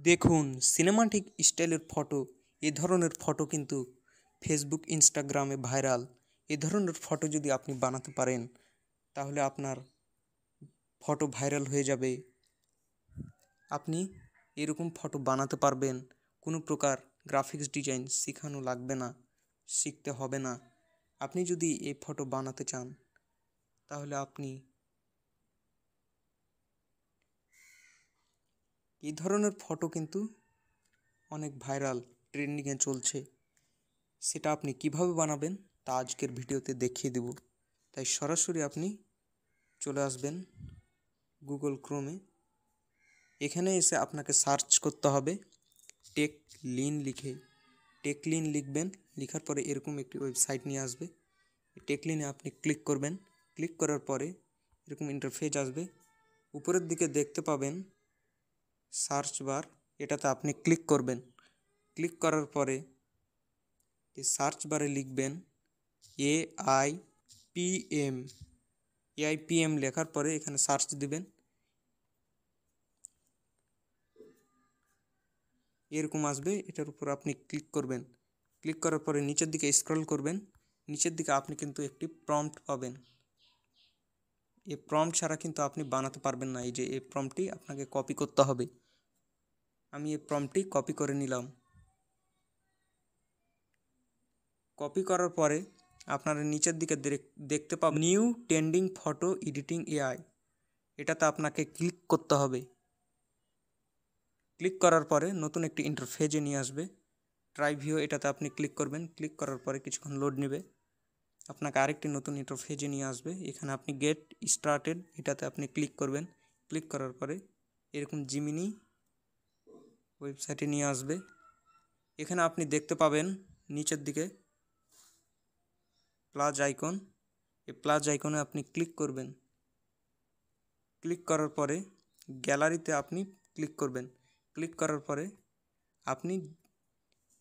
দেখুন সিনেমাটিক স্টাইলের ফটো, এ ধরনের ফটো কিন্তু ফেসবুক ইনস্টাগ্রামে ভাইরাল। এ ধরনের ফটো যদি আপনি বানাতে পারেন তাহলে আপনার ফটো ভাইরাল হয়ে যাবে। আপনি এরকম ফটো বানাতে পারবেন, কোনো প্রকার গ্রাফিক্স ডিজাইন শেখানো লাগবে না, শিখতে হবে না। আপনি যদি এই ফটো বানাতে চান তাহলে আপনি এই ধরনের ফটো কিন্তু অনেক ভাইরাল, ট্রেন্ডিংয়ে চলছে। সেটা আপনি কিভাবে বানাবেন তা আজকের ভিডিওতে দেখিয়ে দেব। তাই সরাসরি আপনি চলে আসবেন গুগল ক্রোমে। এখানে এসে আপনাকে সার্চ করতে হবে টেকলিন লিখে। টেকলিন লিখবেন, লেখার পরে এরকম একটি ওয়েবসাইট নিয়ে আসবে। টেকলিনে আপনি ক্লিক করবেন। ক্লিক করার পরে এরকম ইন্টারফেস আসবে। উপরের দিকে দেখতে পাবেন সার্চ বার, এটাতে আপনি ক্লিক করবেন। ক্লিক করার পরে এই সার্চ বারে লিখবেন AIPM। AIPM লেখার পরে এখানে সার্চ দিবেন। এরকম আসবে, এটার উপর আপনি ক্লিক করবেন। ক্লিক করার পরে নিচের দিকে স্ক্রল করবেন। নিচের দিকে আপনি কিন্তু একটি প্রম্পট পাবেন। এই প্রম্পট ছাড়া কিন্তু আপনি বানাতে পারবেন না। এই যে এই প্রম্পটটি আপনাকে কপি করতে হবে। আমি এই প্রম্পটটি কপি করে নিলাম। কপি করার পরে আপনারা নিচের দিকে দেখতে পাবেন new trending photo editing AI। এটাতে আপনাকে ক্লিক করতে হবে। ক্লিক করার পরে নতুন একটি ইন্টারফেসে নিয়ে আসবে। ট্রাই ভিউ, এটাতে আপনি ক্লিক করবেন। ক্লিক করার পরে কিছুক্ষণ লোড নেবে, আপনাকে আরেকটি নতুন ইন্টারফেসে নিয়ে আসবে। এখানে আপনি গেট স্টার্টেড, এটাতে আপনি ক্লিক করবেন। ক্লিক করার পরে এরকম জিমিনি ওয়েবসাইটে নিয়ে আসবে। এখানে আপনি দেখতে পাবেন নিচের দিকে প্লাস আইকন। এই প্লাস আইকনে আপনি ক্লিক করবেন। ক্লিক করার পরে গ্যালারিতে আপনি ক্লিক করবেন। ক্লিক করার পরে আপনি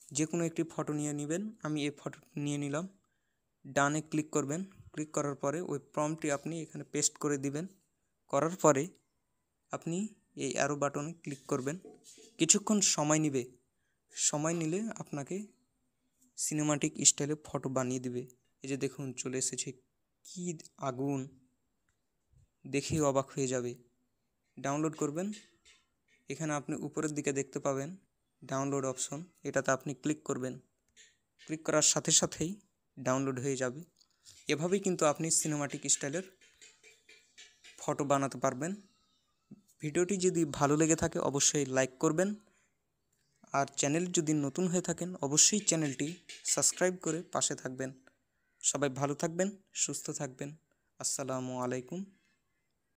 যে কোনো একটি ফটো নিয়ে নেবেন। আমি এই ফটো নিয়ে নিলাম। ডানে ক্লিক করবেন। ক্লিক করার পরে ওই প্রম্পটটি আপনি এখানে পেস্ট করে দিবেন। করার পরে আপনি এই অ্যারো বাটনে ক্লিক করবেন। কিছুক্ষণ সময় নেবে। সময় নিলে আপনাকে সিনেমাটিক স্টাইলে ফটো বানিয়ে দিবে। এই যে দেখুন চলে এসেছে, কি আগুন, দেখেই অবাক হয়ে যাবে। ডাউনলোড করবেন। এখানে আপনি উপরের দিকে দেখতে পাবেন ডাউনলোড অপশন, এটাতে আপনি ক্লিক করবেন। ক্লিক করার সাথে সাথেই ডাউনলোড হয়ে যাবে। এভাবেই কিন্তু আপনি সিনেমাটিক স্টাইলের ফটো বানাতে পারবেন। ভিডিওটি যদি ভালো লেগে থাকে অবশ্যই লাইক করবেন, আর চ্যানেল যদি নতুন হয়ে থাকেন অবশ্যই চ্যানেলটি সাবস্ক্রাইব করে পাশে থাকবেন। সবাই ভালো থাকবেন, সুস্থ থাকবেন। আসসালামু আলাইকুম।